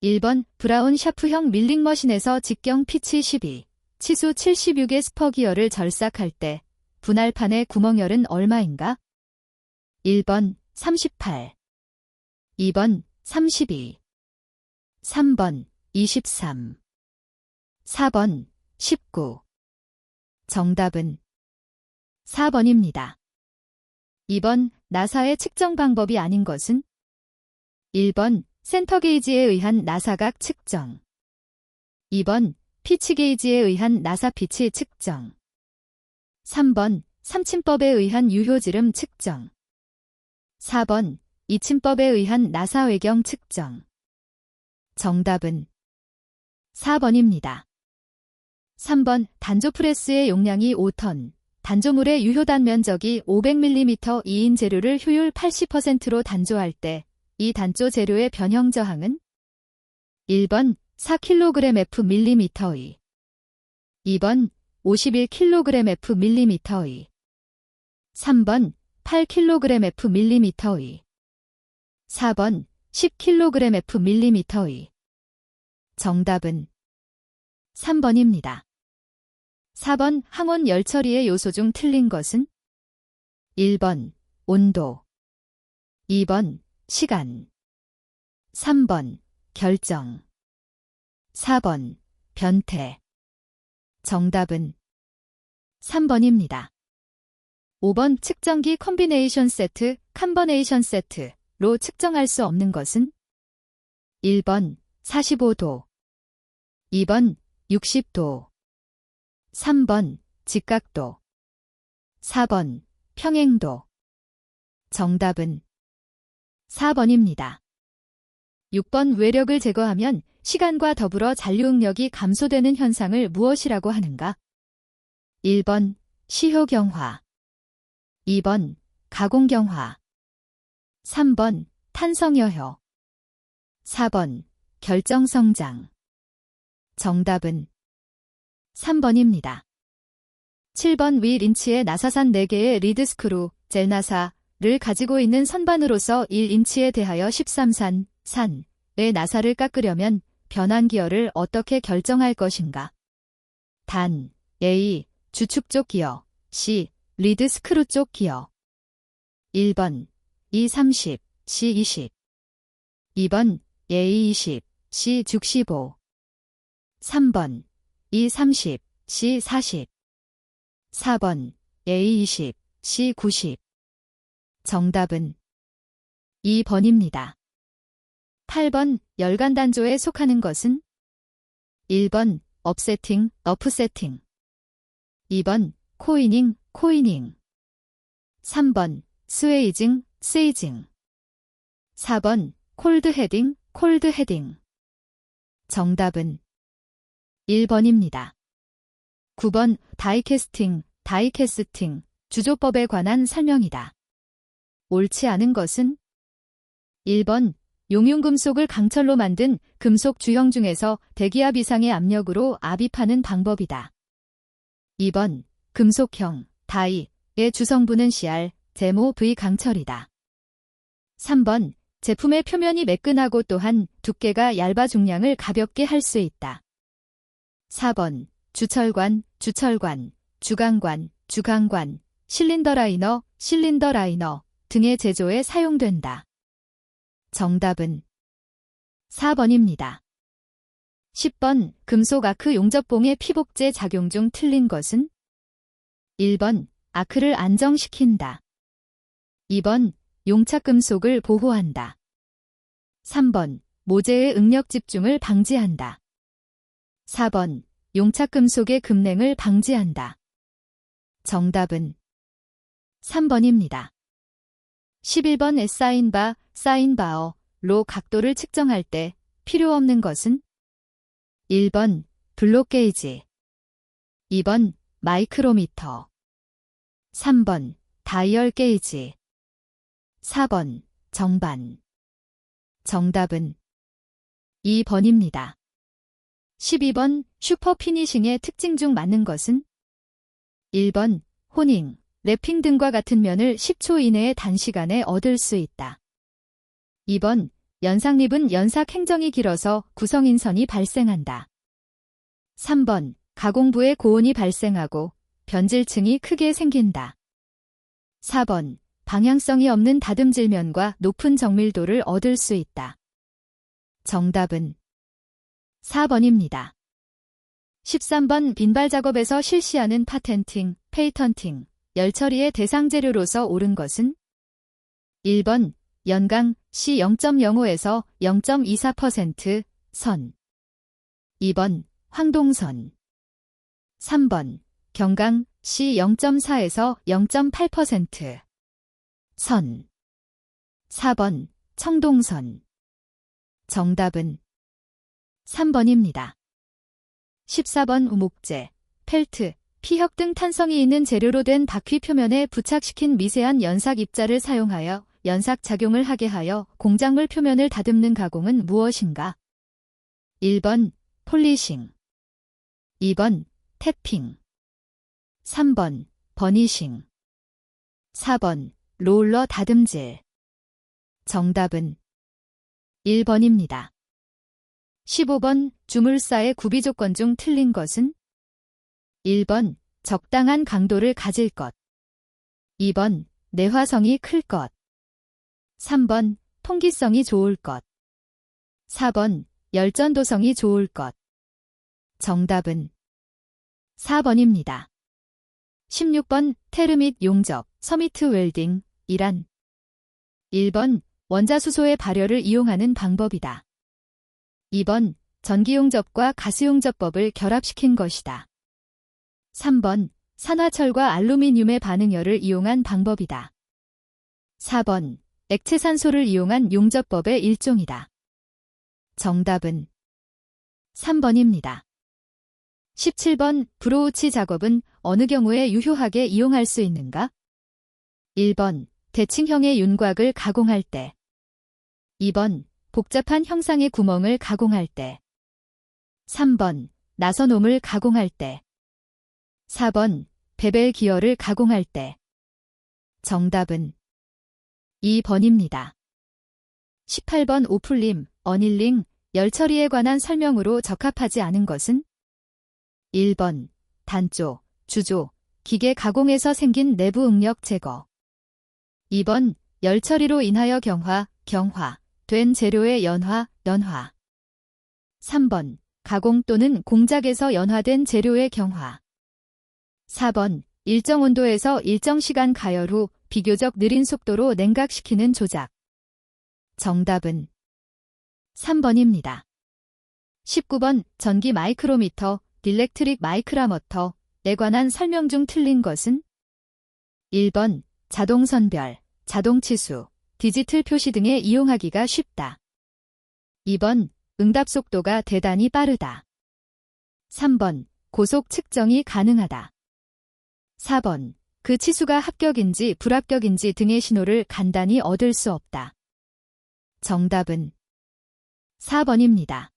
1번 브라운 샤프형 밀링 머신에서 직경 피치 12, 치수 76의 스퍼기어를 절삭할 때 분할판의 구멍열은 얼마인가? 1번 38, 2번 32, 3번 23, 4번 19. 정답은 4번입니다. 2번 나사의 측정 방법이 아닌 것은? 1번 센터 게이지에 의한 나사각 측정, 2번 피치 게이지에 의한 나사 피치 측정, 3번 삼침법에 의한 유효지름 측정, 4번 이침법에 의한 나사 외경 측정. 정답은 4번입니다. 3번 단조 프레스의 용량이 5톤, 단조물의 유효단 면적이 500mm 이인 재료를 효율 80%로 단조할 때 이 단조 재료의 변형 저항은? 1번 4kgf/mm의, 2번 51kgf/mm의, 3번 8kgf/mm의, 4번 10kgf/mm의. 정답은 3번입니다. 4번 항온 열 처리의 요소 중 틀린 것은? 1번 온도, 2번 시간, 3번 결정, 4번 변태. 정답은 3번입니다. 5번 측정기 컴비네이션 세트, 캄버네이션 세트로 측정할 수 없는 것은? 1번 45도, 2번 60도, 3번 직각도, 4번 평행도. 정답은 4번입니다. 6번 외력을 제거하면 시간과 더불어 잔류응력이 감소되는 현상을 무엇이라고 하는가? 1번 시효경화, 2번 가공경화, 3번 탄성여효, 4번 결정성장. 정답은 3번입니다. 7번 위 린치의 나사산 4개의 리드스크루, 젤나사를 가지고 있는 선반으로서 1인치에 대하여 13산, 산의 나사를 깎으려면 변환기어를 어떻게 결정할 것인가? 단, A, 주축 쪽 기어, C, 리드 스크루 쪽 기어. 1번, E30, C20. 2번, A20, C65. 3번, E30, C40. 4번, A20, C90. 정답은 2번입니다. 8번 열간단조에 속하는 것은? 1번 업세팅, 어프세팅. 2번 코이닝, 코이닝. 3번 스웨이징, 스웨이징. 4번 콜드 헤딩, 콜드 헤딩. 정답은 1번입니다. 9번 다이캐스팅, 다이캐스팅. 주조법에 관한 설명이다. 옳지 않은 것은? 1번 용융금속을 강철로 만든 금속 주형 중에서 대기압 이상의 압력으로 압입하는 방법이다. 2번 금속형, 다이의 주성분은 CR, 제모 V 강철이다. 3번 제품의 표면이 매끈하고 또한 두께가 얇아 중량을 가볍게 할 수 있다. 4번 주철관, 주철관, 주강관, 주강관, 실린더 라이너, 실린더 라이너 등의 제조에 사용된다. 정답은 4번입니다. 10번 금속 아크 용접봉의 피복제 작용 중 틀린 것은? 1번 아크를 안정시킨다. 2번 용착금속을 보호한다. 3번 모재의 응력 집중을 방지한다. 4번 용착금속의 급냉을 방지한다. 정답은 3번입니다. 11번 사인바, 사인바어로 각도를 측정할 때 필요 없는 것은? 1번 블록 게이지, 2번 마이크로미터, 3번 다이얼 게이지, 4번 정반. 정답은 2번입니다. 12번 슈퍼 피니싱의 특징 중 맞는 것은? 1번 호닝, 랩핑 등과 같은 면을 10초 이내의 단시간에 얻을 수 있다. 2번 연삭립은 연삭 행정이 길어서 구성인선이 발생한다. 3번, 가공부에 고온이 발생하고 변질층이 크게 생긴다. 4번, 방향성이 없는 다듬질면과 높은 정밀도를 얻을 수 있다. 정답은 4번입니다. 13번, 빈발 작업에서 실시하는 파텐팅, 페이턴팅, 열처리의 대상 재료로서 옳은 것은? 1번, 연강 C0.05에서 0.24% 선. 2번, 황동선. 3번, 경강 C0.4에서 0.8% 선. 4번, 청동선. 정답은 3번입니다. 14번, 우목재, 펠트, 피혁 등 탄성이 있는 재료로 된 바퀴 표면에 부착시킨 미세한 연삭 입자를 사용하여 연삭 작용을 하게 하여 공작물 표면을 다듬는 가공은 무엇인가? 1번, 폴리싱. 2번, 탭핑. 3번, 버니싱. 4번, 롤러 다듬질. 정답은 1번입니다. 15번, 주물사의 구비 조건 중 틀린 것은? 1번, 적당한 강도를 가질 것. 2번, 내화성이 클 것. 3번, 통기성이 좋을 것. 4번, 열전도성이 좋을 것. 정답은 4번입니다. 16번, 테르 및 용접, 서미트 웰딩, 이란 1번, 원자수소의 발열을 이용하는 방법이다. 2번, 전기용접과 가스용접법을 결합시킨 것이다. 3번, 산화철과 알루미늄의 반응열을 이용한 방법이다. 4번, 액체산소를 이용한 용접법의 일종이다. 정답은 3번입니다. 17번, 브로우치 작업은 어느 경우에 유효하게 이용할 수 있는가? 1번, 대칭형의 윤곽을 가공할 때. 2번, 복잡한 형상의 구멍을 가공할 때. 3번, 나선홈을 가공할 때. 4번, 베벨 기어를 가공할 때. 정답은 2번입니다. 18번, 오플림, 어닐링, 열처리에 관한 설명으로 적합하지 않은 것은? 1번, 단조, 주조, 기계 가공에서 생긴 내부 응력 제거. 2번, 열처리로 인하여 경화, 된 재료의 연화. 3번, 가공 또는 공작에서 연화된 재료의 경화. 4번, 일정 온도에서 일정 시간 가열 후 비교적 느린 속도로 냉각시키는 조작. 정답은 3번입니다. 19번, 전기 마이크로미터, 딜렉트릭 마이크라머터에 관한 설명 중 틀린 것은? 1번, 자동 선별, 자동 치수, 디지털 표시 등에 이용하기가 쉽다. 2번, 응답 속도가 대단히 빠르다. 3번, 고속 측정이 가능하다. 4번, 그 치수가 합격인지 불합격인지 등의 신호를 간단히 얻을 수 없다. 정답은 4번입니다.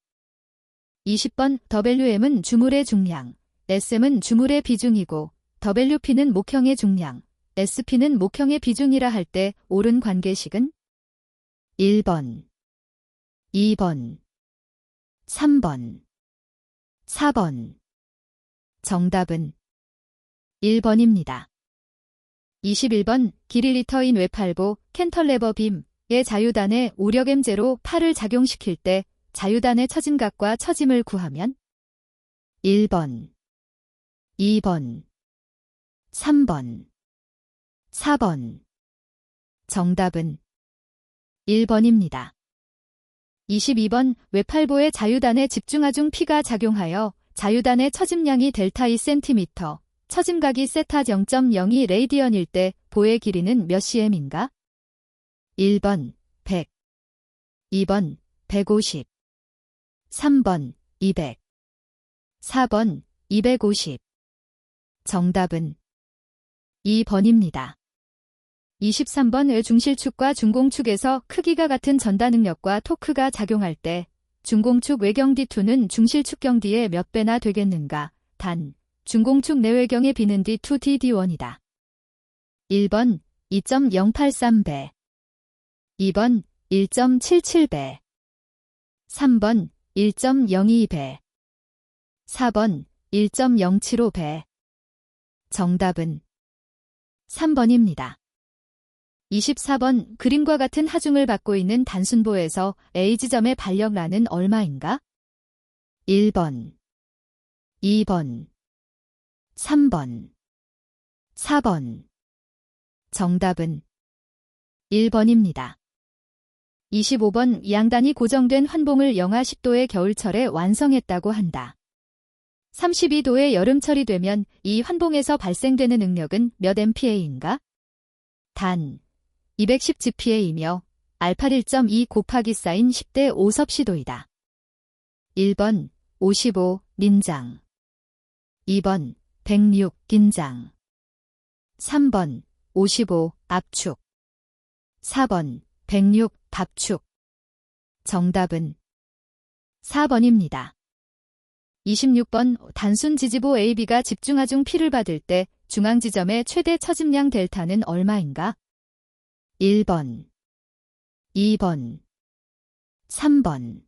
20번, WM은 주물의 중량, SM은 주물의 비중이고 WP는 목형의 중량, SP는 목형의 비중이라 할 때 옳은 관계식은? 1번, 2번, 3번, 4번. 정답은 1번입니다. 21번, 기릴리터인 웹팔보, 캔털레버 빔의 자유단에 오력엠제로 팔을 작용시킬 때 자유단의 처짐각과 처짐을 구하면? 1번, 2번, 3번, 4번. 정답은 1번입니다. 22번, 웹팔보의 자유단에 집중하중 P가 작용하여 자유단의 처짐량이 델타 2cm, 처짐각이 세타 0.02 레이디언일 때 보의 길이는 몇 cm인가? 1번, 100, 2번, 150, 3번, 200, 4번, 250. 정답은 2번입니다. 23번, 중실축과 중공축에서 크기가 같은 전단응력과 토크가 작용할 때 중공축 외경 D2는 중실축 경 D의 몇 배나 되겠는가? 단, 중공축 내외경의 B는 D2 DD1이다. 1번, 2.083배. 2번, 1.77배, 3번 1.02배, 4번 1.075배. 정답은 3번입니다. 24번 그림과 같은 하중을 받고 있는 단순보에서 A지점의 반력라는 얼마인가? 1번, 2번, 3번, 4번. 정답은 1번입니다. 25번 양단이 고정된 환봉을 영하 10도의 겨울철에 완성했다고 한다. 32도의 여름철이 되면 이 환봉에서 발생되는 응력은 몇 MPa인가? 단 210GPa이며 알파 1.2 곱하기 사인 10대 5 섭씨도이다. 1번 55 민장, 2번 106 긴장, 3번 55 압축, 4번 106 답축. 정답은 4번입니다. 26번 단순 지지보 AB가 집중하중 P를 받을 때 중앙지점의 최대 처짐량 델타는 얼마인가? 1번, 2번, 3번,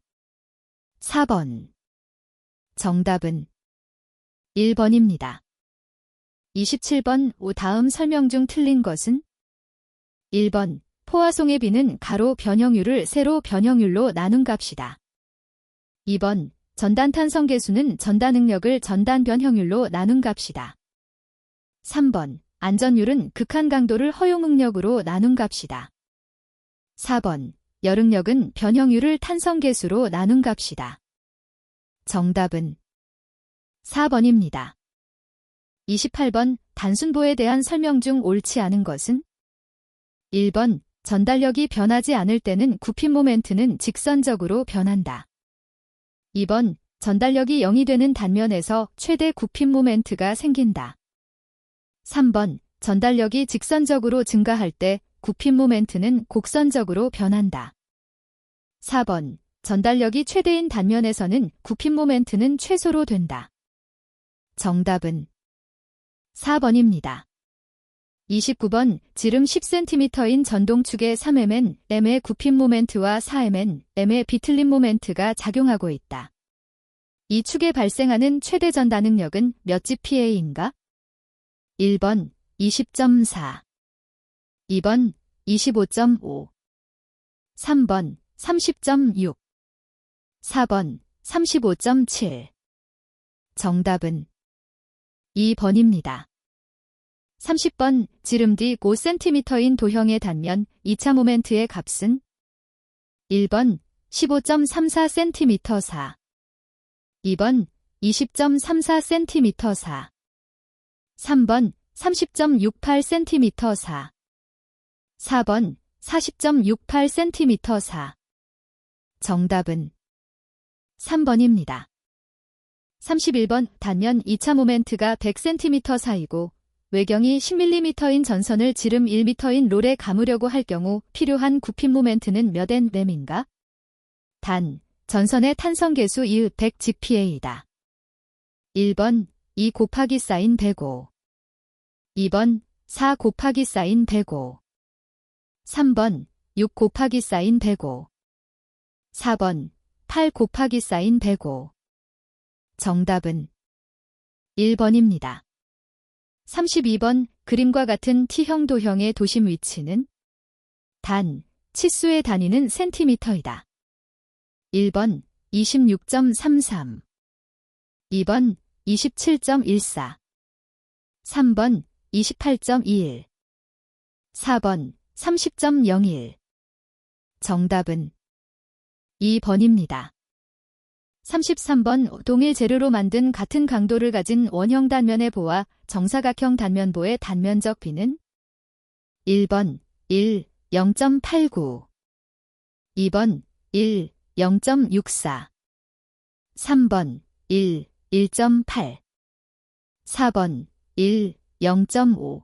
4번. 정답은 1번입니다. 27번 다음 설명 중 틀린 것은? 1번 포화송의 B는 가로 변형율을 세로 변형율로 나눈 값이다. 2번 전단탄성 계수는 전단 응력을 전단 변형율로 나눈 값이다. 3번 안전율은 극한 강도를 허용 응력으로 나눈 값이다. 4번 열응력은 변형율을 탄성 계수로 나눈 값이다. 정답은 4번입니다. 28번 단순보에 대한 설명 중 옳지 않은 것은? 1번 전달력이 변하지 않을 때는 굽힘 모멘트는 직선적으로 변한다. 2번 전달력이 0이 되는 단면에서 최대 굽힘 모멘트가 생긴다. 3번 전달력이 직선적으로 증가할 때 굽힘 모멘트는 곡선적으로 변한다. 4번 전달력이 최대인 단면에서는 굽힘 모멘트는 최소로 된다. 정답은 4번입니다. 29번 지름 10cm인 전동축의 3mnm의 굽힘 모멘트와 4mnm의 비틀림 모멘트가 작용하고 있다. 이 축에 발생하는 최대 전단 응력은 몇 GPa인가? 1번 20.4, 2번 25.5, 3번 30.6, 4번 35.7. 정답은 2번입니다. 30번 지름 D 5cm인 도형의 단면 2차 모멘트의 값은? 1번 15.34cm 4, 2번 20.34cm 4, 3번 30.68cm 4, 4번 40.68cm 4. 정답은 3번입니다. 31번 단면 2차 모멘트가 100cm 사이고 외경이 10mm인 전선을 지름 1m인 롤에 감으려고 할 경우 필요한 굽힘 모멘트는 몇 Nm인가? 단, 전선의 탄성 계수 100 GPa이다. 1번 2 곱하기 사인 105, 2번 4 곱하기 사인 105, 3번 6 곱하기 사인 105, 4번 8 곱하기 사인 105. 정답은 1번입니다. 32번 그림과 같은 T형 도형의 도심 위치는? 단, 치수의 단위는 센티미터이다. 1번 26.33, 2번 27.14, 3번 28.21, 4번 30.01. 정답은 2번입니다. 33번 동일 재료로 만든 같은 강도를 가진 원형 단면의 보와 정사각형 단면보의 단면적 비는? 1번 1, 0.89, 2번 1, 0.64, 3번 1, 1.8, 4번 1, 0.5.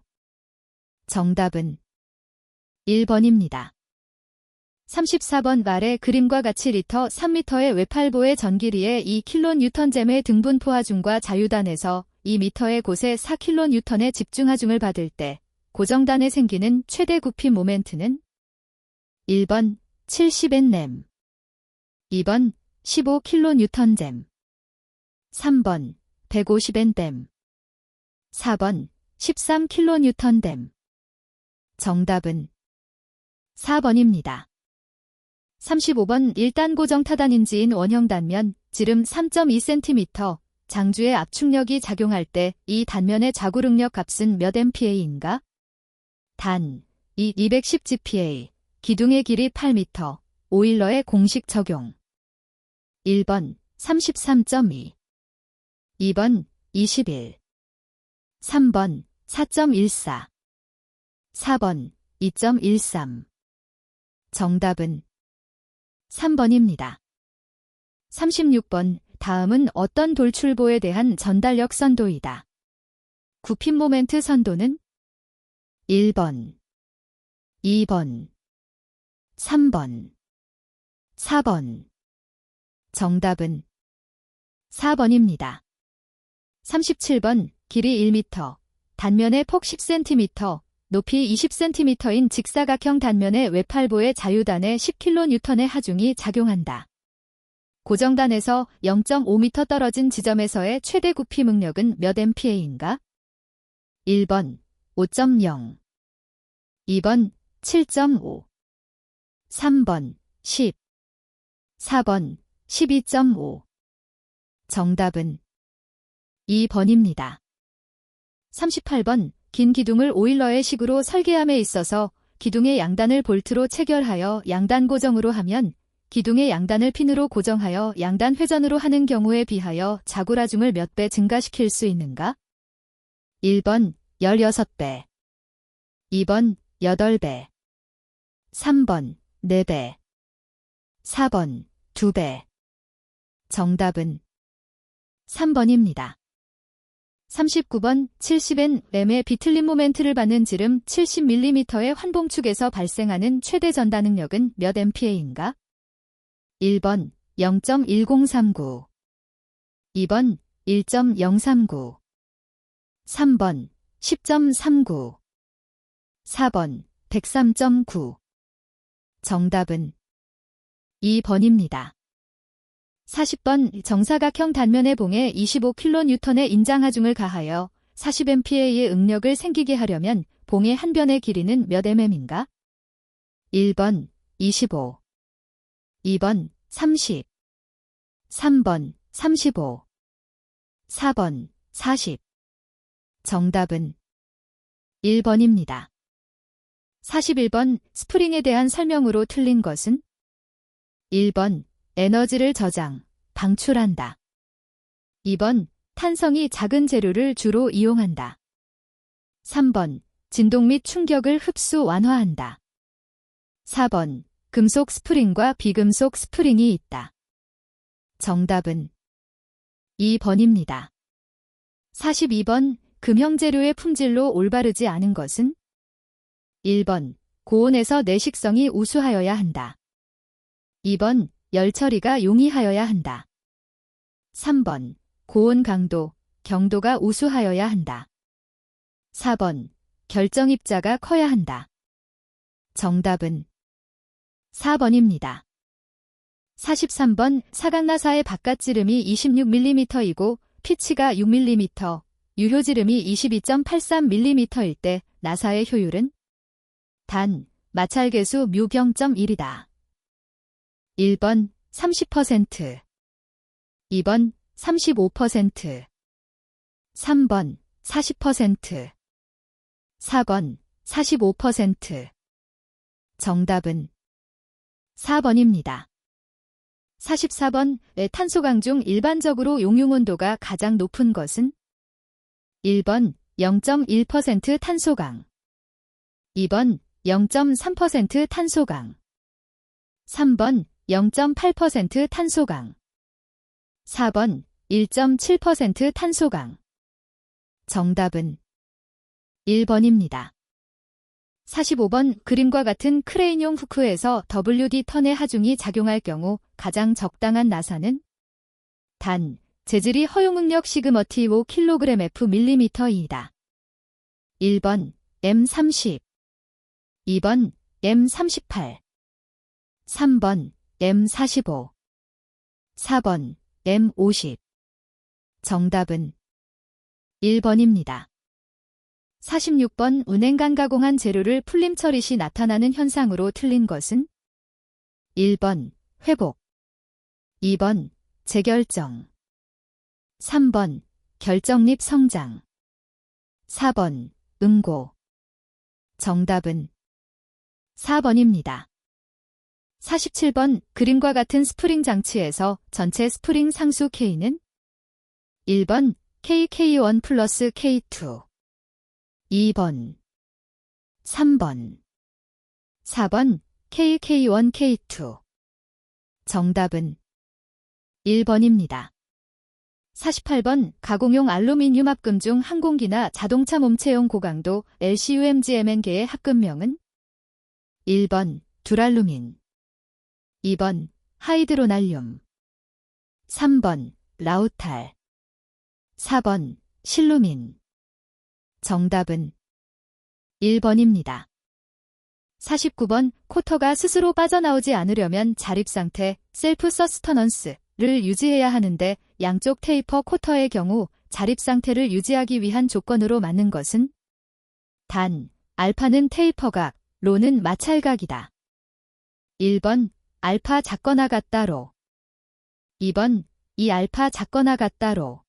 정답은 1번입니다. 34번 말의 그림과 같이 리터 3m의 외팔보의 전길이의 2kNj의 등분 포하중과 자유단에서 2m의 곳에 4kN의 집중하중을 받을 때 고정단에 생기는 최대 굽힘 모멘트는? 1번 70Nm 2번 15kNjem 3번 150Nm 4번 13kNjem 정답은 4번입니다. 35번 1단 고정 타단인지인 원형 단면, 지름 3.2cm, 장주의 압축력이 작용할 때 이 단면의 자구력력 값은 몇 MPa인가? 단, 210 GPa, 기둥의 길이 8m, 오일러의 공식 적용. 1번 33.2, 2번 21, 3번 4.14, 4번 2.13. 정답은 3번입니다. 36번 다음은 어떤 돌출보에 대한 전달력 선도이다. 굽힘 모멘트 선도는 1번, 2번, 3번, 4번. 정답은 4번입니다. 37번 길이 1m, 단면의 폭 10cm, 높이 20cm인 직사각형 단면의 외팔보의 자유단에 10kN의 하중이 작용한다. 고정단에서 0.5m 떨어진 지점에서의 최대 굽힘 응력은 몇 MPa인가? 1번 5.0, 2번 7.5, 3번 10, 4번 12.5. 정답은 2번입니다. 38번 긴 기둥을 오일러의 식으로 설계함에 있어서 기둥의 양단을 볼트로 체결하여 양단 고정으로 하면 기둥의 양단을 핀으로 고정하여 양단 회전으로 하는 경우에 비하여 자구라중을 몇 배 증가시킬 수 있는가? 1번 16배, 2번 8배, 3번 4배, 4번 2배. 정답은 3번입니다. 39번 70Nm의 비틀림 모멘트를 받는 지름 70mm의 환봉축에서 발생하는 최대 전단 응력은 몇 MPa인가? 1번 0.1039, 2번 1.039, 3번 10.39, 4번 103.9. 정답은 2번입니다. 40번 정사각형 단면의 봉에 25kN의 인장 하중을 가하여 40MPa의 응력을 생기게 하려면 봉의 한 변의 길이는 몇 mm인가? 1번 25, 2번 30, 3번 35, 4번 40. 정답은 1번입니다. 41번 스프링에 대한 설명으로 틀린 것은? 1번 에너지를 저장, 방출한다. 2번 탄성이 작은 재료를 주로 이용한다. 3번 진동 및 충격을 흡수 완화한다. 4번 금속 스프링과 비금속 스프링이 있다. 정답은 2번입니다. 42번 금형 재료의 품질로 올바르지 않은 것은? 1번 고온에서 내식성이 우수하여야 한다. 2번 열 처리가 용이하여야 한다. 3번 고온 강도, 경도가 우수하여야 한다. 4번 결정 입자가 커야 한다. 정답은 4번입니다. 43번 사각나사의 바깥지름이 26mm이고 피치가 6mm, 유효지름이 22.83mm일 때 나사의 효율은? 단, 마찰계수 μ0.1이다. 1번 30%, 2번 35%, 3번 40%, 4번 45%. 정답은 4번입니다. 44번 탄소강 중 일반적으로 용융온도가 가장 높은 것은? 1번 0.1% 탄소강, 2번 0.3% 탄소강, 3번 0.8% 탄소강, 4번 1.7% 탄소강. 정답은 1번입니다. 45번 그림과 같은 크레인용 후크에서 WD 턴의 하중이 작용할 경우 가장 적당한 나사는? 단, 재질이 허용응력 시그머티 5kgf/mm이다. 1번 M30, 2번 M38, 3번 M45, 4번 M50. 정답은 1번입니다. 46번 은행간 가공한 재료를 풀림 처리 시 나타나는 현상으로 틀린 것은 1번 회복, 2번 재결정, 3번 결정립 성장, 4번 응고. 정답은 4번입니다. 47번 그림과 같은 스프링 장치에서 전체 스프링 상수 K는 1번 KK1 플러스 K2, 2번, 3번, 4번 KK1 K2. 정답은 1번입니다. 48번 가공용 알루미늄 합금 중 항공기나 자동차 몸체용 고강도 LCUMGMN계의 합금명은 1번 두랄루민, 2번 하이드로날륨, 3번 라우탈, 4번 실루민. 정답은 1번입니다. 49번 코터가 스스로 빠져나오지 않으려면 자립상태 셀프 서스터넌스를 유지해야 하는데 양쪽 테이퍼 코터의 경우 자립상태를 유지하기 위한 조건으로 맞는 것은 단, 알파는 테이퍼각, 로는 마찰각이다. 1번 알파 작거나 같다 로, 2번 이 알파 작거나 같다 로,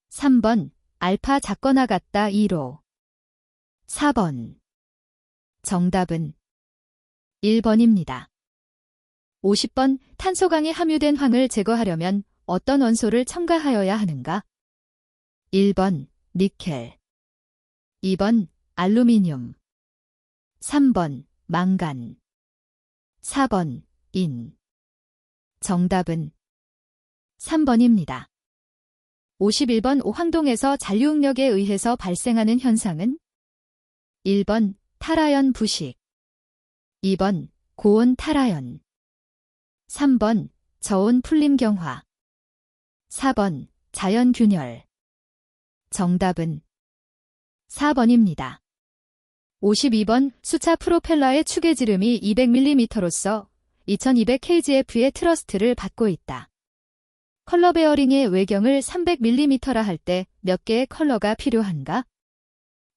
3번 알파 작거나 같다 2로, 4번. 정답은 1번입니다. 50번 탄소강이 함유된 황을 제거하려면 어떤 원소를 첨가하여야 하는가? 1번 니켈, 2번 알루미늄, 3번 망간, 4번 인. 정답은 3번입니다. 51번 오황동에서 잔류응력에 의해서 발생하는 현상은 1번 탈아연 부식, 2번 고온 탈아연, 3번 저온 풀림 경화, 4번 자연 균열. 정답은 4번입니다. 52번 수차 프로펠러의 축의 지름이 200mm로서 2200kgf의 트러스트를 받고 있다. 컬러 베어링의 외경을 300mm라 할 때 몇 개의 컬러가 필요한가?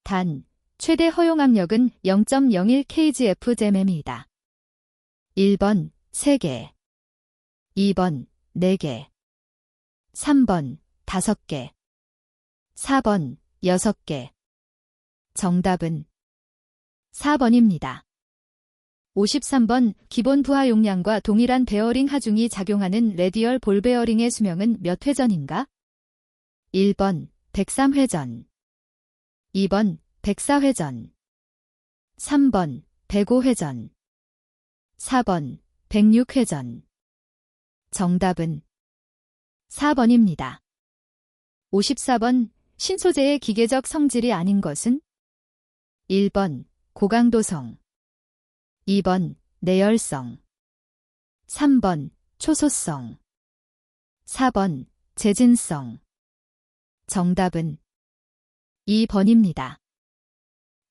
단, 최대 허용 압력은 0.01kgf/mm이다. 1번 3개, 2번 4개, 3번 5개, 4번 6개. 정답은 4번입니다. 53번 기본 부하 용량과 동일한 베어링 하중이 작용하는 레디얼 볼 베어링의 수명은 몇 회전인가? 1번 103회전, 2번 104회전, 3번 105회전, 4번 106회전. 정답은 4번입니다. 54번 신소재의 기계적 성질이 아닌 것은 1번 고강도성, 2번 내열성, 3번 초소성, 4번 재진성. 정답은 2번입니다.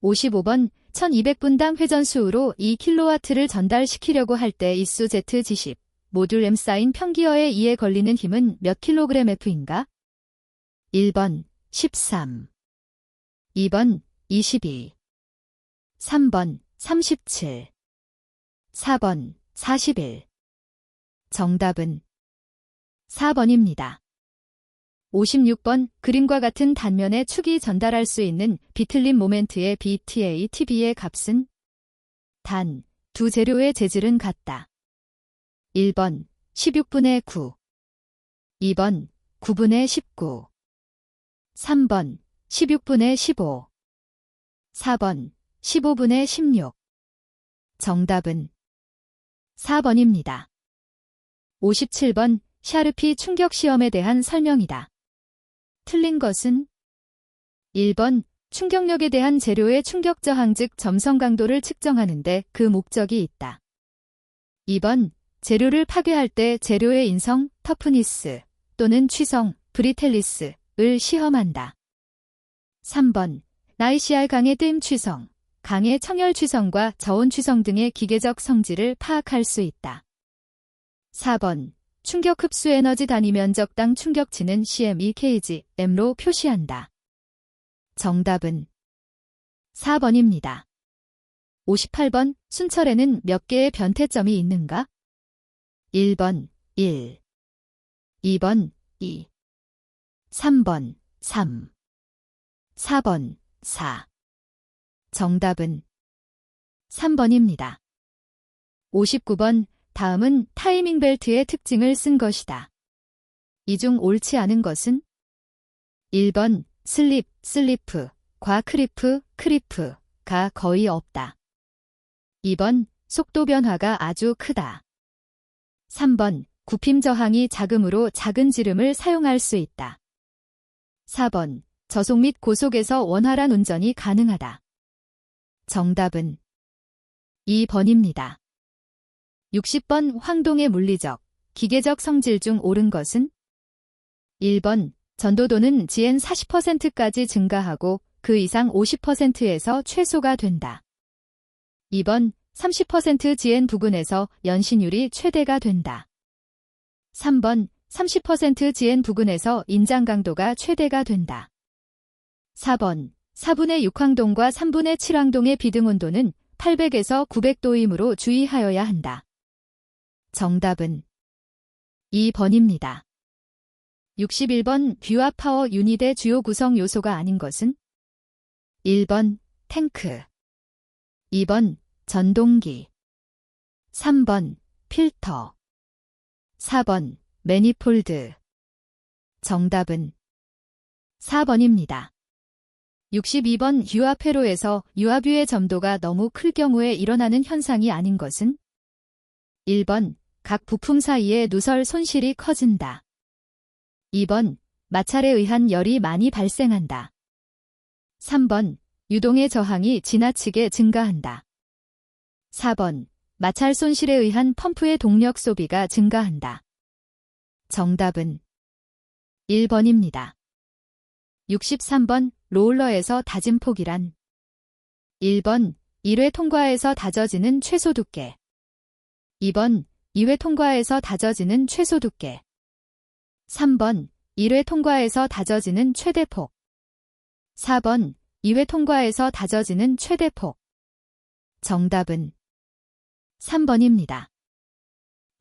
55번 1200분당 회전수로 2kW를 전달시키려고 할 때 이수 ZG10 모듈 M 사인 평기어의 2에 걸리는 힘은 몇 kgf인가? 1번 13, 2번 22, 3번 37, 4번 41. 정답은 4번입니다. 56번 그림과 같은 단면에 축이 전달할 수 있는 비틀림 모멘트의 BTA, TB의 값은 단, 두 재료의 재질은 같다. 1번 16분의 9, 2번 9분의 19, 3번 16분의 15, 4번 15분의 16. 정답은 4번입니다. 57번 샤르피 충격 시험에 대한 설명이다. 틀린 것은 1번 충격력에 대한 재료의 충격 저항 즉 점성 강도를 측정하는데 그 목적이 있다. 2번 재료를 파괴할 때 재료의 인성, 터프니스 또는 취성, 브리텔리스를 시험한다. 3번 나이시알 강의 뜸 취성 강의 청열 취성과 저온 취성 등의 기계적 성질을 파악할 수 있다. 4번 충격 흡수 에너지 단위 면적당 충격치는 cm/kg/m로 표시한다. 정답은 4번입니다. 58번 순철에는 몇 개의 변태점이 있는가? 1번 1, 2번 2, 3번 3, 4번 4. 정답은 3번입니다. 59번 다음은 타이밍 벨트의 특징을 쓴 것이다. 이 중 옳지 않은 것은? 1번 슬립, 슬리프, 과 크리프, 크리프가 거의 없다. 2번 속도 변화가 아주 크다. 3번 굽힘 저항이 작으므로 작은 지름을 사용할 수 있다. 4번 저속 및 고속에서 원활한 운전이 가능하다. 정답은 2번입니다. 60번 황동의 물리적, 기계적 성질 중 옳은 것은? 1번 전도도는 GN 40%까지 증가하고 그 이상 50%에서 최소가 된다. 2번 30% GN 부근에서 연신율이 최대가 된다. 3번 30% GN 부근에서 인장 강도가 최대가 된다. 4번 4분의 6황동과 3분의 7황동의 비등 온도는 800에서 900도이므로 주의하여야 한다. 정답은 2번입니다. 61번 뷰와 파워 유닛의 주요 구성 요소가 아닌 것은? 1번 탱크, 2번 전동기, 3번 필터, 4번 매니폴드. 정답은 4번입니다. 62번 유압 회로에서 유압유의 점도가 너무 클 경우에 일어나는 현상이 아닌 것은? 1번 각 부품 사이의 누설 손실이 커진다. 2번 마찰에 의한 열이 많이 발생한다. 3번 유동의 저항이 지나치게 증가한다. 4번 마찰 손실에 의한 펌프의 동력 소비가 증가한다. 정답은 1번입니다. 63번 롤러에서 다진 폭이란? 1번 1회 통과에서 다져지는 최소 두께, 2번 2회 통과에서 다져지는 최소 두께, 3번 1회 통과에서 다져지는 최대폭, 4번 2회 통과에서 다져지는 최대폭. 정답은 3번입니다.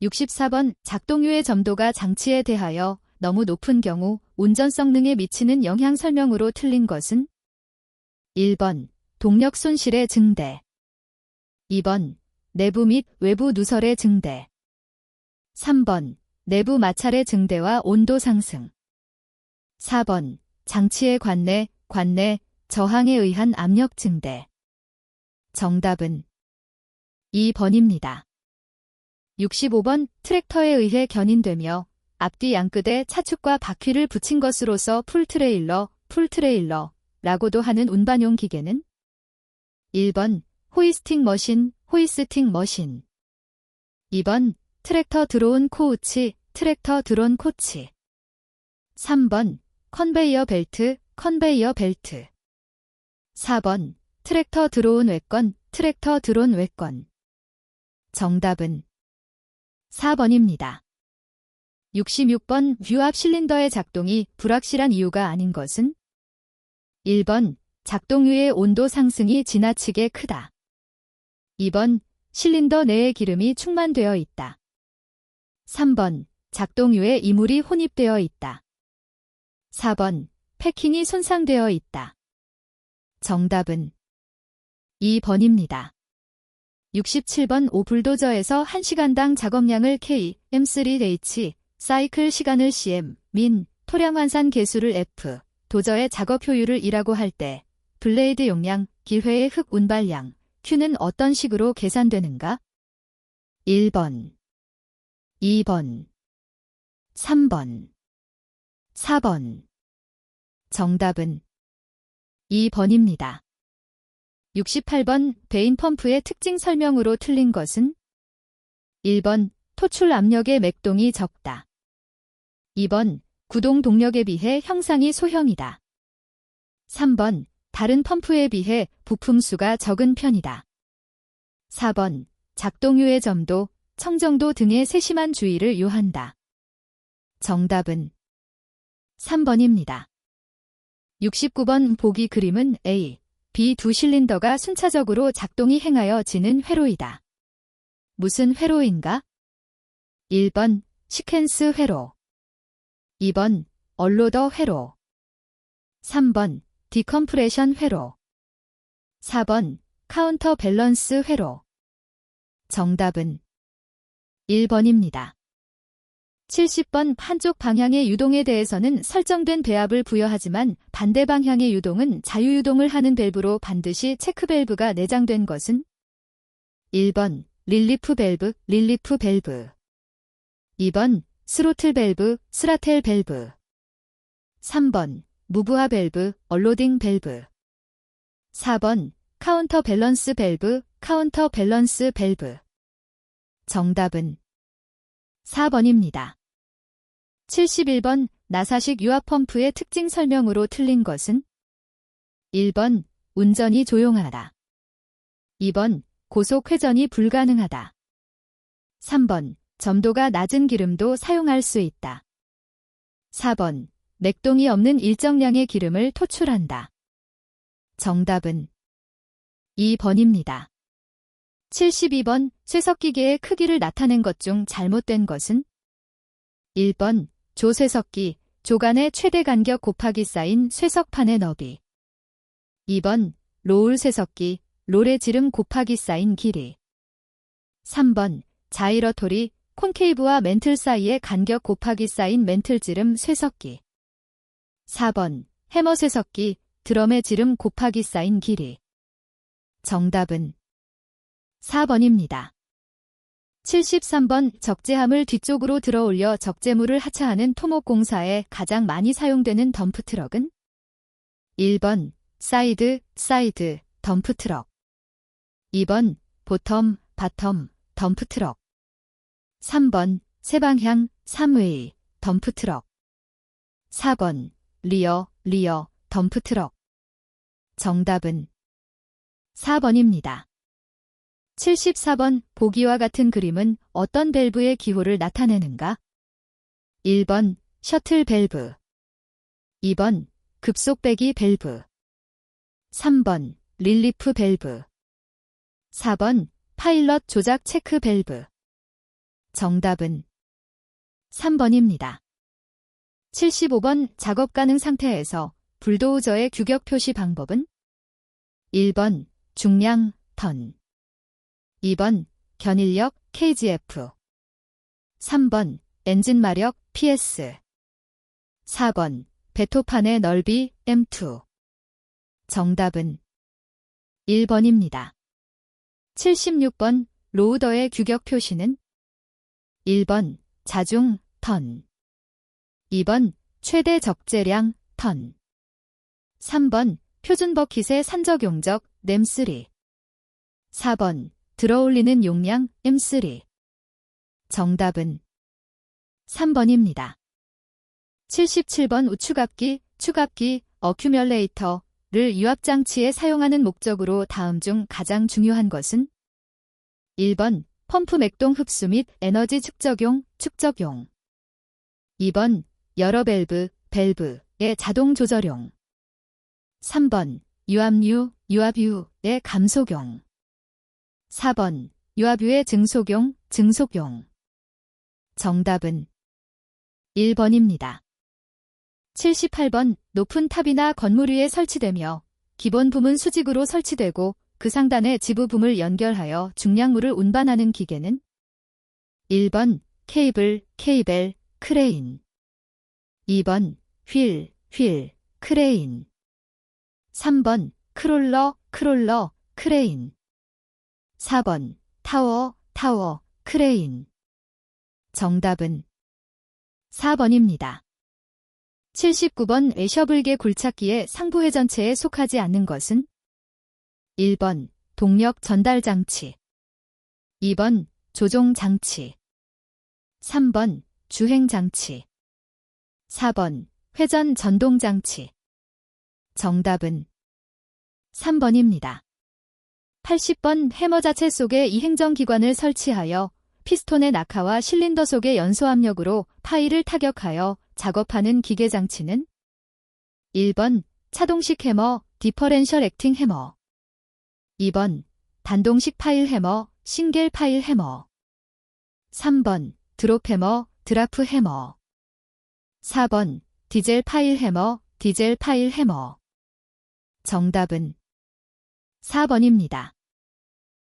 64번 작동유의 점도가 장치에 대하여 너무 높은 경우 운전 성능에 미치는 영향 설명으로 틀린 것은? 1번 동력 손실의 증대, 2번 내부 및 외부 누설의 증대, 3번 내부 마찰의 증대와 온도 상승, 4번 장치의 관내 저항에 의한 압력 증대. 정답은 2번입니다. 65번 트랙터에 의해 견인되며 앞뒤 양끝에 차축과 바퀴를 붙인 것으로서 풀트레일러라고도 하는 운반용 기계는? 1번 호이스팅 머신, 2번 트랙터 드론 코우치, 트랙터 드론 코치. 3번 컨베이어 벨트, 4번 트랙터 드론 외건. 정답은 4번입니다. 66번 뷰압 실린더의 작동이 불확실한 이유가 아닌 것은? 1번 작동유의 온도 상승이 지나치게 크다. 2번 실린더 내에 기름이 충만되어 있다. 3번 작동유에 이물이 혼입되어 있다. 4번 패킹이 손상되어 있다. 정답은 2번입니다. 67번 오불도저에서 1시간당 작업량을 km3h, 사이클 시간을 cm, 민, 토량 환산 계수를 f, 도저의 작업 효율을 이라고 할 때 블레이드 용량, 기회의 흙 운발량, q는 어떤 식으로 계산되는가? 1번, 2번, 3번, 4번. 정답은 2번입니다. 68번 베인 펌프의 특징 설명으로 틀린 것은? 1번 토출 압력의 맥동이 적다. 2번 구동 동력에 비해 형상이 소형이다. 3번 다른 펌프에 비해 부품 수가 적은 편이다. 4번. 작동유의 점도, 청정도 등의 세심한 주의를 요한다. 정답은 3번입니다. 69번 보기 그림은 A, B 두 실린더가 순차적으로 작동이 행하여 지는 회로이다. 무슨 회로인가? 1번 시퀀스 회로, 2번 얼로더 회로, 3번 디컴프레션 회로, 4번 카운터 밸런스 회로. 정답은 1번입니다. 70번 한쪽 방향의 유동에 대해서는 설정된 배압을 부여하지만 반대 방향의 유동은 자유유동을 하는 밸브로 반드시 체크 밸브가 내장된 것은? 1번 릴리프 밸브, 릴리프 밸브, 2번 스로틀 밸브, 스라텔 밸브, 3번 무브화 밸브, 얼로딩 밸브, 4번 카운터 밸런스 밸브, 카운터 밸런스 밸브. 정답은 4번입니다. 71번 나사식 유압펌프의 특징 설명으로 틀린 것은? 1번 운전이 조용하다, 2번 고속 회전이 불가능하다, 3번 점도가 낮은 기름도 사용할 수 있다, 4번 맥동이 없는 일정량의 기름을 토출한다. 정답은 2번입니다. 72번 쇠석기계의 크기를 나타낸 것 중 잘못된 것은? 1번 조쇠석기, 조간의 최대 간격 곱하기 쌓인 쇠석판의 너비, 2번 로울 쇠석기, 롤의 지름 곱하기 쌓인 길이, 3번 자이러토리, 콘케이브와 멘틀 사이의 간격 곱하기 쌓인 멘틀 지름 쇠석기, 4번 해머 쇠석기, 드럼의 지름 곱하기 쌓인 길이. 정답은 4번입니다. 73번 적재함을 뒤쪽으로 들어올려 적재물을 하차하는 토목공사에 가장 많이 사용되는 덤프트럭은? 1번 사이드, 덤프트럭, 2번 보텀, 바텀, 덤프트럭, 3번 세방향, 3웨이, 덤프트럭, 4번 리어, 덤프트럭. 정답은 4번입니다. 74번 보기와 같은 그림은 어떤 밸브의 기호를 나타내는가? 1번 셔틀 밸브, 2번 급속 배기 밸브, 3번 릴리프 밸브, 4번 파일럿 조작 체크 밸브. 정답은 3번입니다. 75번 작업 가능 상태에서 불도우저의 규격 표시 방법은? 1번 중량 턴, 2번 견인력 kgf, 3번 엔진 마력 ps, 4번 배토판의 넓이 m2. 정답은 1번입니다. 76번 로우더의 규격 표시는? 1번 자중 턴, 2번 최대 적재량 턴, 3번 표준 버킷의 산적 용적 NEM3, 4번 들어올리는 용량 M3. 정답은 3번입니다. 77번 우측압기, 축압기, 어큐뮬레이터를 유압장치에 사용하는 목적으로 다음 중 가장 중요한 것은? 1번 펌프 맥동 흡수 및 에너지 축적용, 2번 여러 밸브의 자동 조절용, 3번 유압유의 감속용, 4번 유압유의 증속용, 정답은 1번입니다. 78번 높은 탑이나 건물 위에 설치되며 기본 붐은 수직으로 설치되고 그 상단에 지부붐을 연결하여 중량물을 운반하는 기계는? 1번 케이블, 크레인, 2번 휠, 크레인, 3번 크롤러, 크레인, 4번 타워, 크레인. 정답은 4번입니다. 79번 애셔블계 굴착기의 상부 회전체에 속하지 않는 것은? 1번 동력 전달 장치, 2번 조종 장치, 3번 주행 장치, 4번 회전 전동 장치. 정답은 3번입니다. 80번 해머 자체 속에 이 행정기관을 설치하여 피스톤의 낙하와 실린더 속의 연소압력으로 파일을 타격하여 작업하는 기계장치는 1번 차동식 해머, 디퍼렌셜 액팅 해머 2번 단동식 파일 해머, 싱겔 파일 해머 3번 드롭 해머, 드라프 해머 4번 디젤 파일 해머, 디젤 파일 해머 정답은 4번입니다.